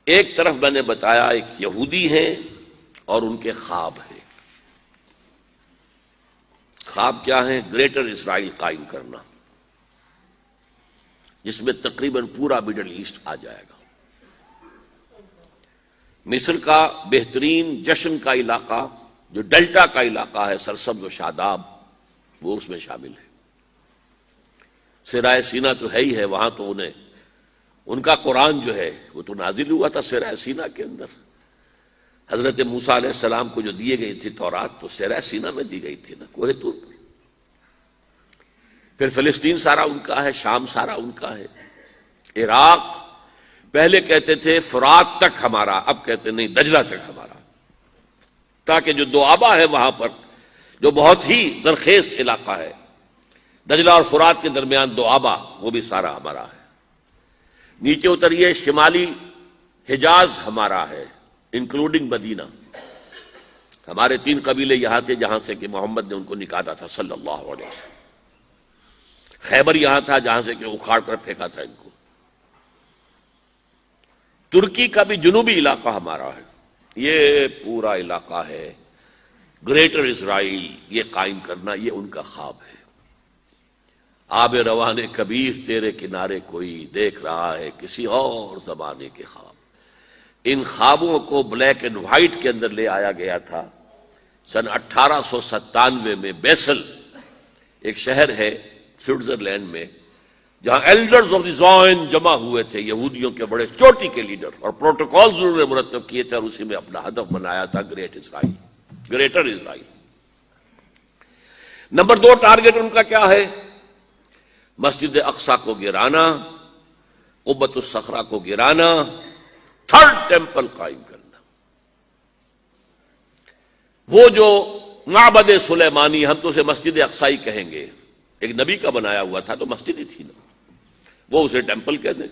ایک طرف میں نے بتایا ایک یہودی ہیں اور ان کے خواب ہیں. خواب کیا ہیں؟ گریٹر اسرائیل قائم کرنا، جس میں تقریباً پورا مڈل ایسٹ آ جائے گا. مصر کا بہترین جشن کا علاقہ جو ڈیلٹا کا علاقہ ہے، سرسبز و شاداب، وہ اس میں شامل ہے. صحرائے سینا تو ہے ہی ہے، وہاں تو ان کا قرآن جو ہے وہ تو نازل ہوا تھا صحرائے سینا کے اندر. حضرت موسیٰ علیہ السلام کو جو دیے گئی تھی تورات، تو صحرائے سینا میں دی گئی تھی نا، کوہ طور پر. پھر فلسطین سارا ان کا ہے، شام سارا ان کا ہے، عراق. پہلے کہتے تھے فرات تک ہمارا، اب کہتے نہیں دجلہ تک ہمارا، تاکہ جو دوآبا ہے وہاں پر، جو بہت ہی زرخیز علاقہ ہے، دجلہ اور فرات کے درمیان دوآبا، وہ بھی سارا ہمارا ہے. نیچے اتریے، شمالی حجاز ہمارا ہے انکلوڈنگ مدینہ. ہمارے 3 قبیلے یہاں تھے جہاں سے کہ محمد نے ان کو نکالا تھا صلی اللہ علیہ وسلم. خیبر یہاں تھا جہاں سے کہ اکھاڑ کر پھینکا تھا ان کو. ترکی کا بھی جنوبی علاقہ ہمارا ہے. یہ پورا علاقہ ہے گریٹر اسرائیل، یہ قائم کرنا، یہ ان کا خواب ہے. آب رواں کبیر تیرے کنارے کوئی دیکھ رہا ہے کسی اور زمانے کے خواب. ان خوابوں کو بلیک اینڈ وائٹ کے اندر لے آیا گیا تھا سن 1897 میں. بیسل ایک شہر ہے سوئٹزرلینڈ میں، جہاں ایلڈرز آف دی زائن جمع ہوئے تھے، یہودیوں کے بڑے چوٹی کے لیڈر، اور پروٹوکول انہوں نے مرتب کیے تھے، اور اسی میں اپنا ہدف بنایا تھا گریٹ اسرائیل، گریٹر اسرائیل. نمبر 2 ٹارگٹ ان کا کیا ہے؟ مسجد اقصی کو گرانا، قبۃ الصخرہ کو گرانا، 3rd ٹیمپل قائم کرنا. وہ جو معبد سلیمانی، ہم تو اسے مسجد اقصی کہیں گے، ایک نبی کا بنایا ہوا تھا تو مسجد ہی تھی نا، وہ اسے ٹیمپل کہہ دیں.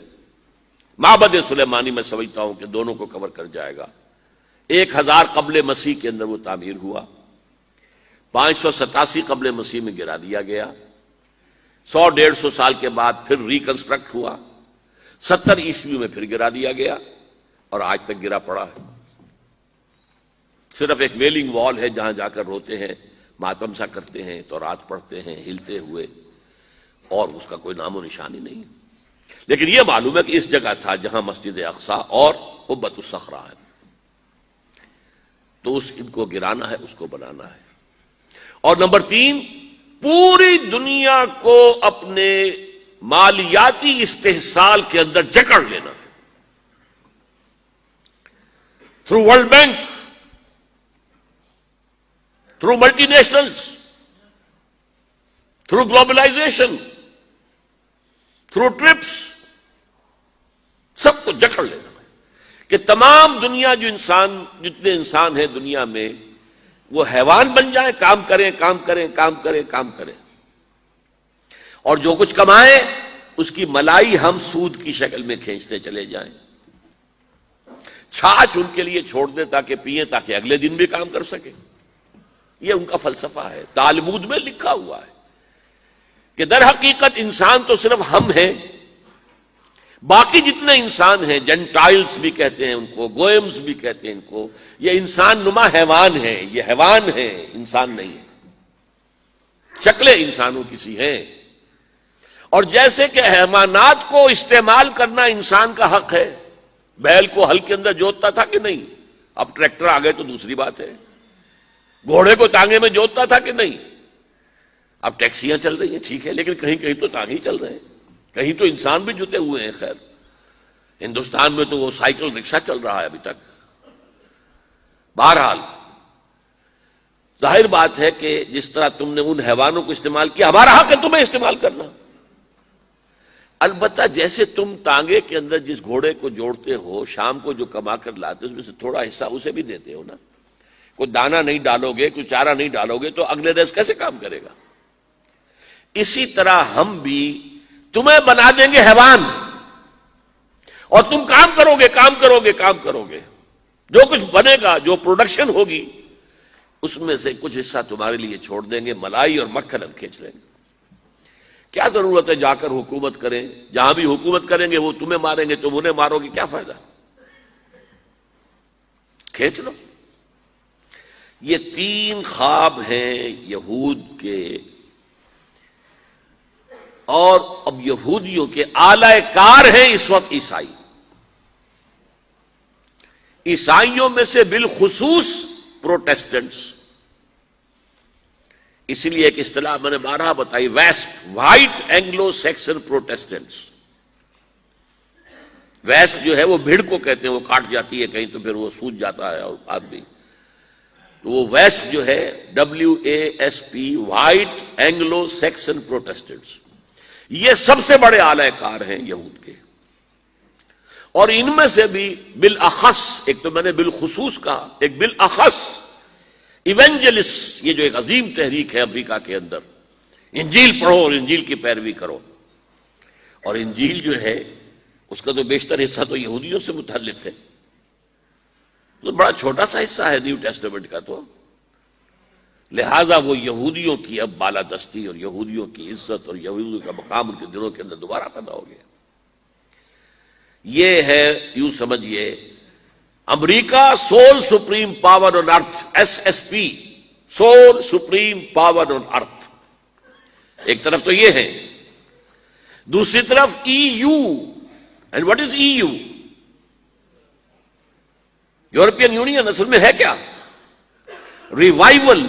معبد سلیمانی میں سمجھتا ہوں کہ دونوں کو کور کر جائے گا. 1000 قبل مسیح کے اندر وہ تعمیر ہوا، 587 قبل مسیح میں گرا دیا گیا، 100-150 سال کے بعد پھر ریکنسٹرکٹ ہوا، 70 عیسوی میں پھر گرا دیا گیا، اور آج تک گرا پڑا ہے. صرف ایک ویلنگ وال ہے جہاں جا کر روتے ہیں، ماتم سا کرتے ہیں، تورات پڑھتے ہیں ہلتے ہوئے، اور اس کا کوئی نام و نشان ہی نہیں. لیکن یہ معلوم ہے کہ اس جگہ تھا جہاں مسجد اقصی اور قبۃ الصخرہ ہے. تو ان کو گرانا ہے، اس کو بنانا ہے. اور نمبر 3، پوری دنیا کو اپنے مالیاتی استحصال کے اندر جکڑ لینا ہے، through world bank, through multinationals, through globalisation, through trips, سب کو جکڑ لینا ہے کہ تمام دنیا جتنے انسان ہیں دنیا میں، وہ حیوان بن جائیں، کام کریں کام کریں کام کریں کام کریں، اور جو کچھ کمائیں اس کی ملائی ہم سود کی شکل میں کھینچتے چلے جائیں. چھاچھ ان کے لیے چھوڑ دیں تاکہ پئیں، تاکہ اگلے دن بھی کام کر سکیں. یہ ان کا فلسفہ ہے، تالمود میں لکھا ہوا ہے کہ در حقیقت انسان تو صرف ہم ہیں، باقی جتنے انسان ہیں، جنٹائلز بھی کہتے ہیں ان کو، گوئمز بھی کہتے ہیں ان کو، یہ انسان نما حیوان ہیں، یہ حیوان ہیں، انسان نہیں ہے. شکلیں انسانوں کسی ہیں. اور جیسے کہ حیوانات کو استعمال کرنا انسان کا حق ہے، بیل کو ہل کے اندر جوتتا تھا کہ نہیں؟ اب ٹریکٹر آ گئے تو دوسری بات ہے. گھوڑے کو تانگے میں جوتتا تھا کہ نہیں؟ اب ٹیکسیاں چل رہی ہیں، ٹھیک ہے، لیکن کہیں کہیں تو تانگے ہی چل رہے ہیں، کہیں تو انسان بھی جتے ہوئے ہیں. خیر، ہندوستان میں تو وہ سائیکل رکشہ چل رہا ہے ابھی تک. بہرحال ظاہر بات ہے کہ جس طرح تم نے ان حیوانوں کو استعمال کیا، ہمارا حق ہے تمہیں استعمال کرنا. البتہ جیسے تم تانگے کے اندر جس گھوڑے کو جوڑتے ہو، شام کو جو کما کر لاتے اس میں سے تھوڑا حصہ اسے بھی دیتے ہو نا. کوئی دانہ نہیں ڈالو گے، کوئی چارہ نہیں ڈالو گے تو اگلے روز کیسے کام کرے گا؟ اسی طرح ہم بھی تمہیں بنا دیں گے حیوان، اور تم کام کرو گے کام کرو گے کام کرو گے. جو کچھ بنے گا، جو پروڈکشن ہوگی، اس میں سے کچھ حصہ تمہارے لیے چھوڑ دیں گے، ملائی اور مکھن ہم کھینچ لیں گے. کیا ضرورت ہے جا کر حکومت کریں؟ جہاں بھی حکومت کریں گے وہ تمہیں ماریں گے، تم انہیں مارو گے، کیا فائدہ؟ کھینچ لو. یہ 3 خواب ہیں یہود کے، اور اب یہودیوں کے اعلی کار ہیں اس وقت عیسائی. عیسائیوں میں سے بالخصوص پروٹیسٹنٹس. اسی لیے ایک اصطلاح میں نے 12 بتائی، ویسٹ، وائٹ اینگلو سیکسن پروٹیسٹنٹس. ویسٹ جو ہے وہ بھیڑ کو کہتے ہیں، وہ کاٹ جاتی ہے کہیں تو پھر وہ سوج جاتا ہے اور آدمی، تو وہ ویسٹ جو ہے WASP، white Anglo Saxon Protestants. یہ سب سے بڑے اعلی کار ہیں یہود کے، اور ان میں سے بھی بالاخص، ایک تو میں نے بالخصوص کہا، ایک بالاخص ایونجلسٹ، یہ جو ایک عظیم تحریک ہے امریکہ کے اندر، انجیل پڑھو اور انجیل کی پیروی کرو. اور انجیل جو ہے اس کا تو بیشتر حصہ تو یہودیوں سے متعلق ہے، تو بڑا چھوٹا سا حصہ ہے نیو ٹیسٹمنٹ کا، تو لہذا وہ یہودیوں کی اب بالادستی اور یہودیوں کی عزت اور یہودیوں کا مقام ان کے دلوں کے اندر دوبارہ پیدا ہو گیا. یہ ہے یوں سمجھیے امریکہ sole supreme power on earth, SSP، sole supreme power on earth. ایک طرف تو یہ ہے، دوسری طرف EU. And what is EU؟ European Union اصل میں ہے کیا؟ Revival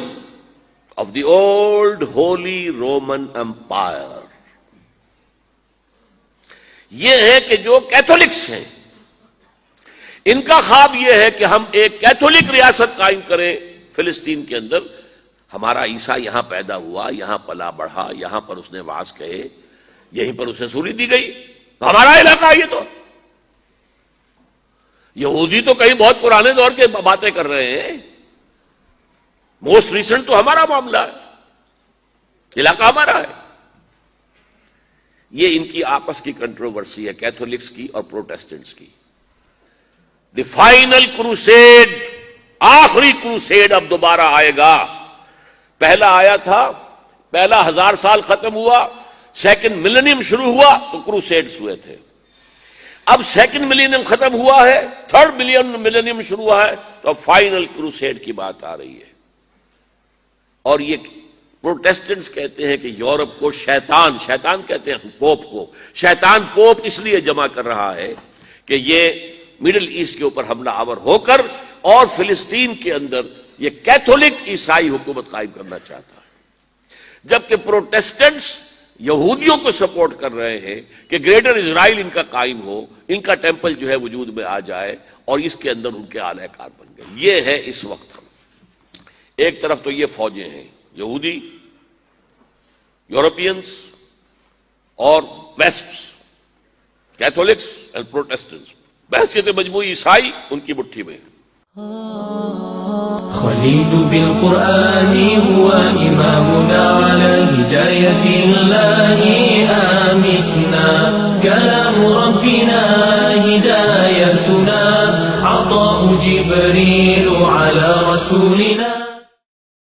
of the old holy Roman empire. یہ ہے کہ جو کیتھولکس ہیں ان کا خواب یہ ہے کہ ہم ایک کیتھولک ریاست قائم کریں فلسطین کے اندر. ہمارا عیسیٰ یہاں پیدا ہوا، یہاں پلا بڑھا، یہاں پر اس نے وعظ کہے، یہیں پر اسے سوری دی گئی، تو ہمارا علاقہ یہ تو. یہودی تو کہیں بہت پرانے دور کے باتیں کر رہے ہیں، موسٹ ریسنٹ تو ہمارا معاملہ ہے، علاقہ ہمارا ہے. یہ ان کی آپس کی کنٹروورسی ہے، کیتھولکس کی اور پروٹیسٹنٹس کی. دی فائنل کروسیڈ، آخری کروسیڈ اب دوبارہ آئے گا. پہلا آیا تھا، پہلا 1000 سال ختم ہوا، سیکنڈ ملینیم شروع ہوا تو کروسیڈز ہوئے تھے. اب سیکنڈ ملینیم ختم ہوا ہے، تھرڈ ملینیم شروع ہوا ہے، تو اب فائنل کروسیڈ کی بات آ رہی ہے. اور یہ پروٹیسٹنٹس کہتے ہیں کہ یورپ کو شیطان کہتے ہیں پوپ کو، شیطان پوپ اس لیے جمع کر رہا ہے کہ یہ مڈل ایسٹ کے اوپر حملہ آور ہو کر اور فلسطین کے اندر یہ کیتھولک عیسائی حکومت قائم کرنا چاہتا ہے. جبکہ پروٹیسٹنٹس یہودیوں کو سپورٹ کر رہے ہیں کہ گریٹر اسرائیل ان کا قائم ہو، ان کا ٹیمپل جو ہے وجود میں آ جائے اور اس کے اندر ان کے اعلی کار بن گئے. یہ ہے اس وقت. ایک طرف تو یہ فوجیں ہیں، یہودی، یورپینس اور ویسپس، کیتھولکس اینڈ پروٹیسٹنٹس. بحثیت مجموعی عیسائی ان کی مٹھی میں. خليل بالقرآن هو إمامنا على هداية الله آمتنا كلام ربنا هدايتنا عطاء جبريل على رسولنا